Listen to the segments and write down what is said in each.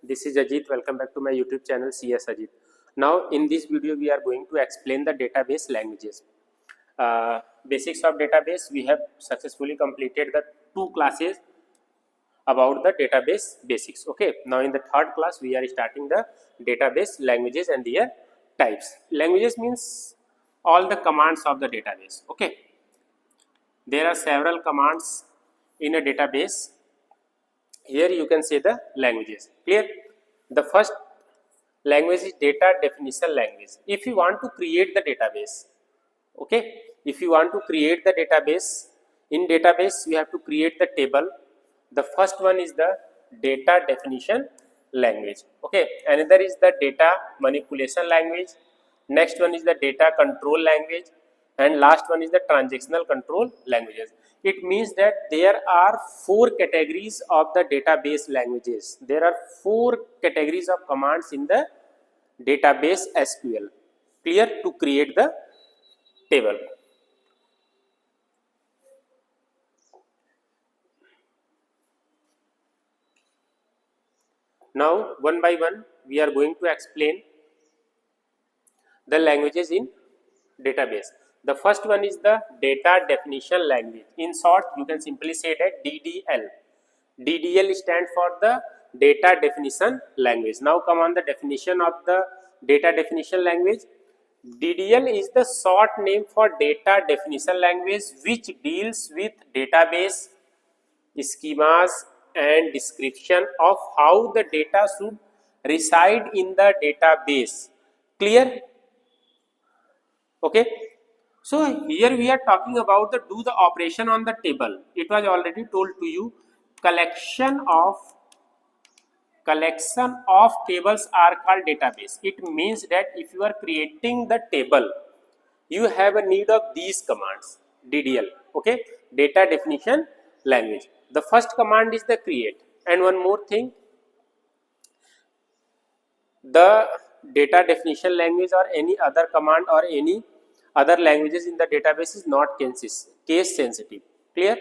This is Ajit. Welcome back to my YouTube channel CS Ajit. Now in this video we are going to explain the database languages. Basics of database. We have successfully completed the two classes about the database basics. Okay. Now in the third class we are starting the database languages and their types. Languages means all the commands of the database. Okay. There are several commands in a database. Here you can say the languages. Clear? The first language is data definition language. If you want to create the database, okay, if you want to create the database, in database we have to create the table. The first one is the data definition language. Okay, another is the data manipulation language. Next one is the data control language, and last one is the transactional control languages. It means that there are four categories of the database languages. There are four categories of commands in the database SQL. Clear? To create the table. Now one by one we are going to explain the languages in database. The first one is the data definition language. In short, you can simply say that DDL. DDL stands for the data definition language. Now come on the definition of the data definition language. DDL is the short name for data definition language which deals with database schemas and description of how the data should reside in the database. Clear? Okay. So here we are talking about the do the operation on the table. It was already told to you. Collection of tables are called database. It means that if you are creating the table, you have a need of these commands. DDL. Okay. Data definition language. The first command is the create. And one more thing, the data definition language or any other command or any other languages in the database is not case sensitive. Clear?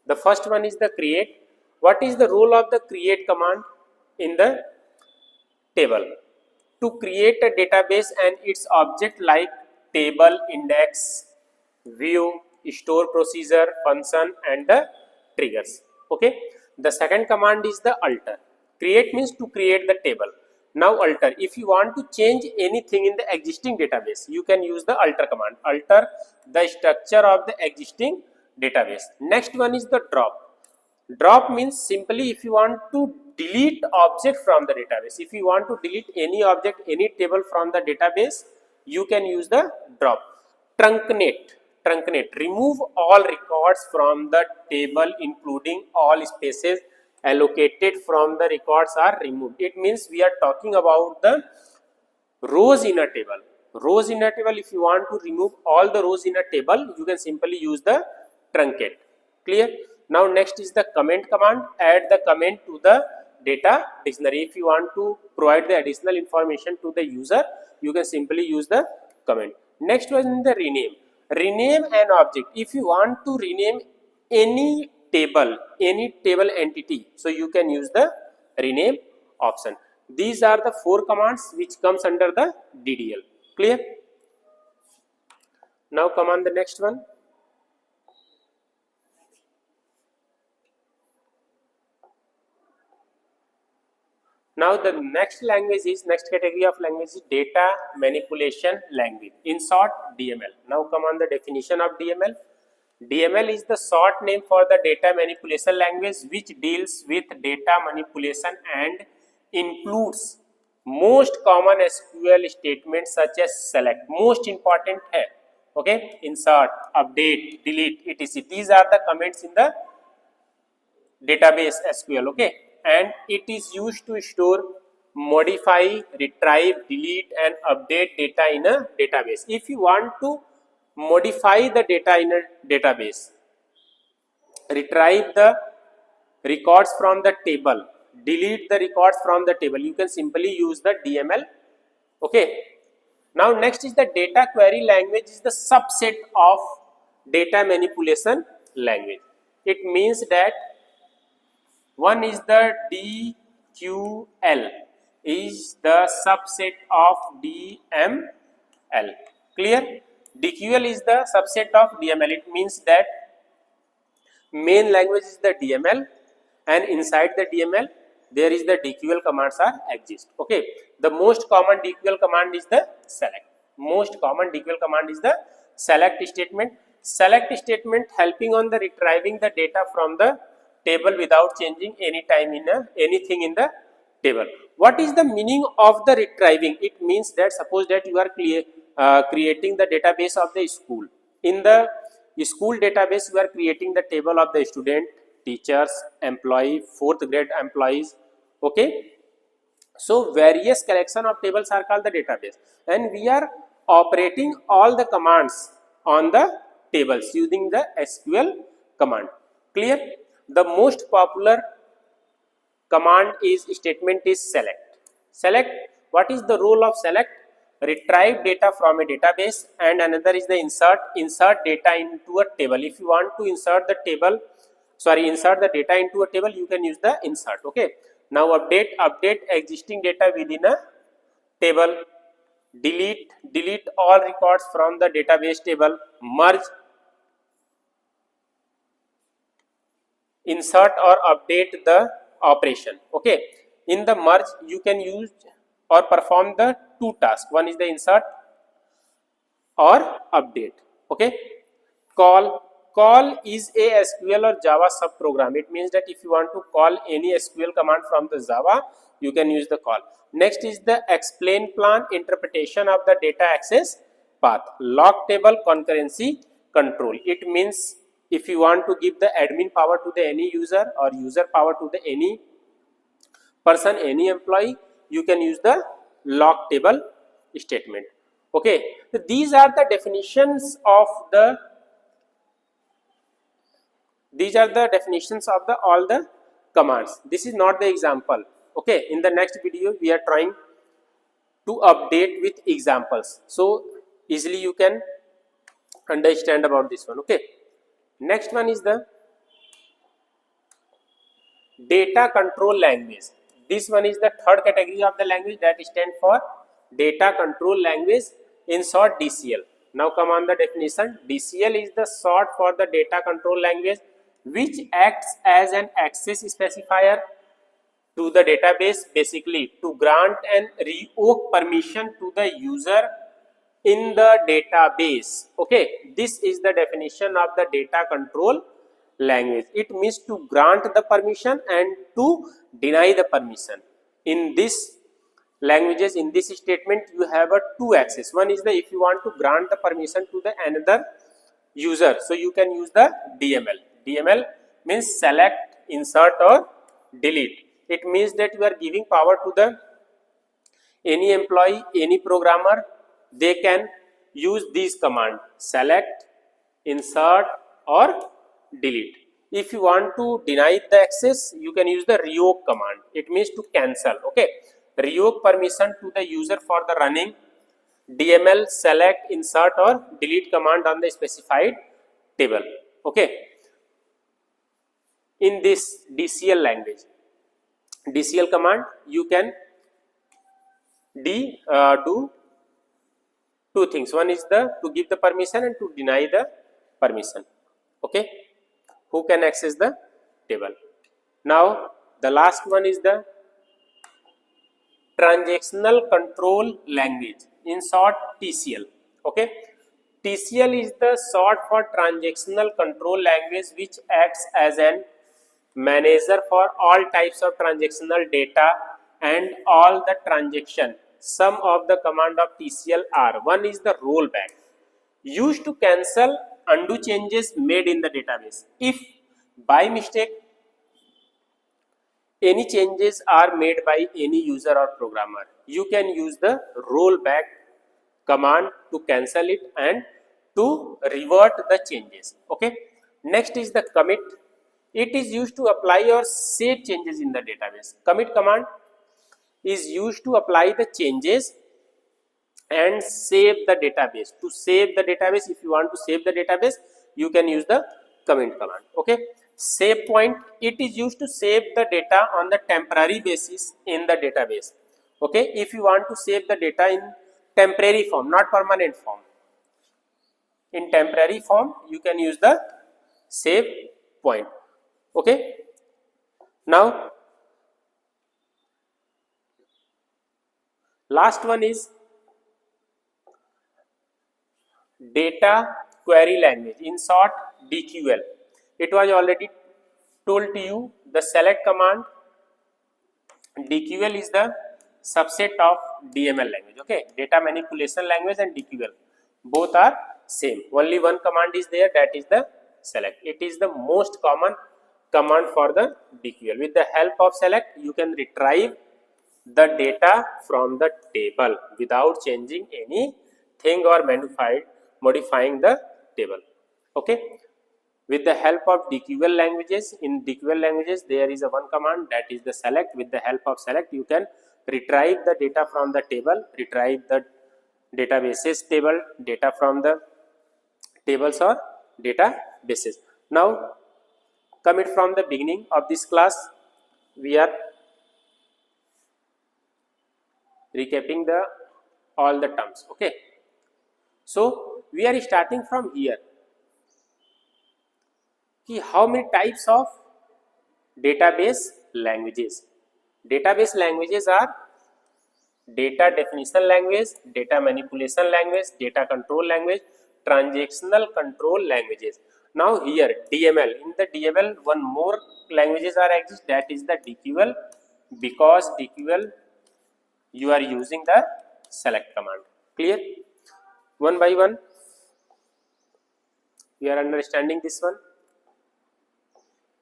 The first one is the create. What is the role of the create command in the table? To create a database and its object like table, index, view, store procedure, function and the triggers. Okay. The second command is the alter. Create means to create the table. Now alter, if you want to change anything in the existing database, you can use the alter command. Alter the structure of the existing database. Next one is the drop. Drop means simply if you want to delete object from the database. If you want to delete any object, any table from the database, you can use the drop. Truncate. Remove all records from the table including all spaces allocated from the records are removed. It means we are talking about the rows in a table. Rows in a table, if you want to remove all the rows in a table, you can simply use the truncate. Clear? Now next is the comment command. Add the comment to the data dictionary. If you want to provide the additional information to the user, you can simply use the comment. Next one is the rename. Rename an object. If you want to rename any table entity, so you can use the rename option. These are the four commands which comes under the DDL. Clear? Now come on the next one. Now the next category of language is data manipulation language. In short, DML. Now come on the definition of DML. DML is the short name for the data manipulation language which deals with data manipulation and includes most common SQL statements such as select. Most important है. Okay, insert, update, delete, etc. These are the comments in the database SQL. Okay, and it is used to store, modify, retrieve, delete and update data in a database. If you want to modify the data in a database, retrieve the records from the table, delete the records from the table, you can simply use the DML. Okay. Now next is the data query language, is the subset of data manipulation language. It means that one is the DQL is the subset of DML. Clear? DQL is the subset of DML. It means that main language is the DML, and inside the DML there is the DQL commands are exist. Okay, the most common DQL command is the select. Most common DQL command is the select statement. Select statement helping on the retrieving the data from the table without changing anything in the table. What is the meaning of the retrieving? It means that suppose that you are creating the database of the school. In the school database, we are creating the table of the student, teachers, employee, 4th grade employees. Okay, so various collection of tables are called the database, and we are operating all the commands on the tables using the SQL command. Clear? The most popular command is statement is select. Select, what is the role of select? Retrieve data from a database, and another is the insert data into a table. If you want to insert the data into a table, you can use the insert. Okay, now update existing data within a table, delete all records from the database table, merge, insert or update the operation. Okay, in the merge you can use or perform the two tasks. One is the insert or update. Okay, call is a SQL or Java subprogram. It means that if you want to call any SQL command from the Java, you can use the call. Next is the explain plan, interpretation of the data access path, lock table, concurrency control. It means if you want to give the admin power to the any user or user power to the any person, any employee, you can use the lock table statement. Okay, so these are the definitions of the all the commands. This is not the example. Okay, in the next video we are trying to update with examples, so easily you can understand about this one. Okay, next one is the data control language. This one is the third category of the language, that stands for data control language, in short DCL. Now come on the definition. DCL is the short for the data control language, which acts as an access specifier to the database, basically to grant and revoke permission to the user in the database. Okay, this is the definition of the data control language. It means to grant the permission and to deny the permission. In this languages, in this statement, you have a two access. One is the if you want to grant the permission to the another user, so you can use the DML. DML means select, insert or delete. It means that you are giving power to the any employee, any programmer. They can use these commands: select, insert or delete. If you want to deny the access, you can use the revoke command. It means to cancel. Okay, revoke permission to the user for the running DML, select, insert or delete command on the specified table. Okay, in this DCL language, DCL command, you can do two things. One is the to give the permission and to deny the permission. Okay, who can access the table. Now the last one is the transactional control language, in short TCL. Okay, TCL is the short for transactional control language, which acts as an manager for all types of transactional data and all the transaction. Some of the command of TCL are: one is the rollback, used to cancel undo changes made in the database. If by mistake any changes are made by any user or programmer, you can use the rollback command to cancel it and to revert the changes. Okay, next is the commit. It is used to apply or save changes in the database. Commit command is used to apply the changes and save the database. To save the database, if you want to save the database, you can use the commit command. Okay, save point, it is used to save the data on the temporary basis in the database. Okay, if you want to save the data in temporary form, not permanent form, in temporary form you can use the save point. Okay, now last one is data query language, in short DQL. It was already told to you, the select command, DQL is the subset of DML language. Okay, data manipulation language and DQL both are same, only one command is there, that is the select. It is the most common command for the DQL. With the help of select you can retrieve the data from the table without changing anything or modifying the table. Okay, with the help of DQL languages, in DQL languages there is a one command, that is the select. With the help of select you can retrieve the data from the table, retrieve the databases table, data from the tables or databases. Now come it from the beginning of this class, we are recapping the all the terms. Okay, so we are starting from here. How many types of database languages? Database languages are data definition language, data manipulation language, data control language, transactional control languages. Now here DML, in the DML one more languages are exist, that is the DQL, because DQL you are using the select command. Clear? One by one we are understanding this one.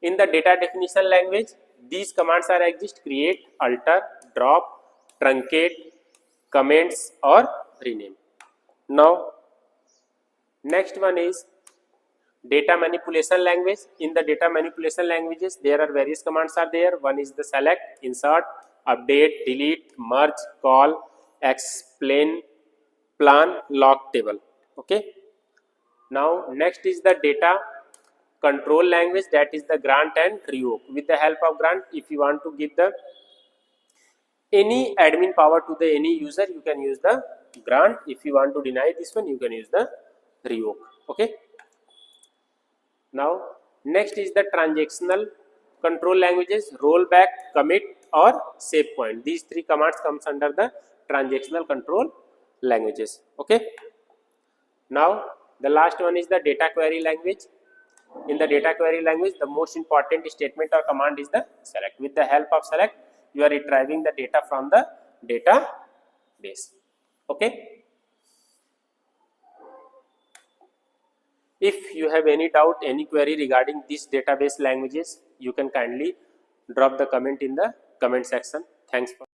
In the data definition language, these commands are exist: create, alter, drop, truncate, comments or rename. Now next one is data manipulation language. In the data manipulation languages there are various commands are there. One is the select, insert, update, delete, merge, call, explain, plan, lock table. Okay, now next is the data control language, that is the grant and revoke. With the help of grant, if you want to give the any admin power to the any user, you can use the grant. If you want to deny this one, you can use the revoke. Okay, now next is the transactional control languages: rollback, commit or save point. These three commands comes under the transactional control languages. Okay, now the last one is the data query language. In the data query language, the most important statement or command is the select. With the help of select, you are retrieving the data from the database. Okay. If you have any doubt, any query regarding these database languages, you can kindly drop the comment in the comment section. Thanks for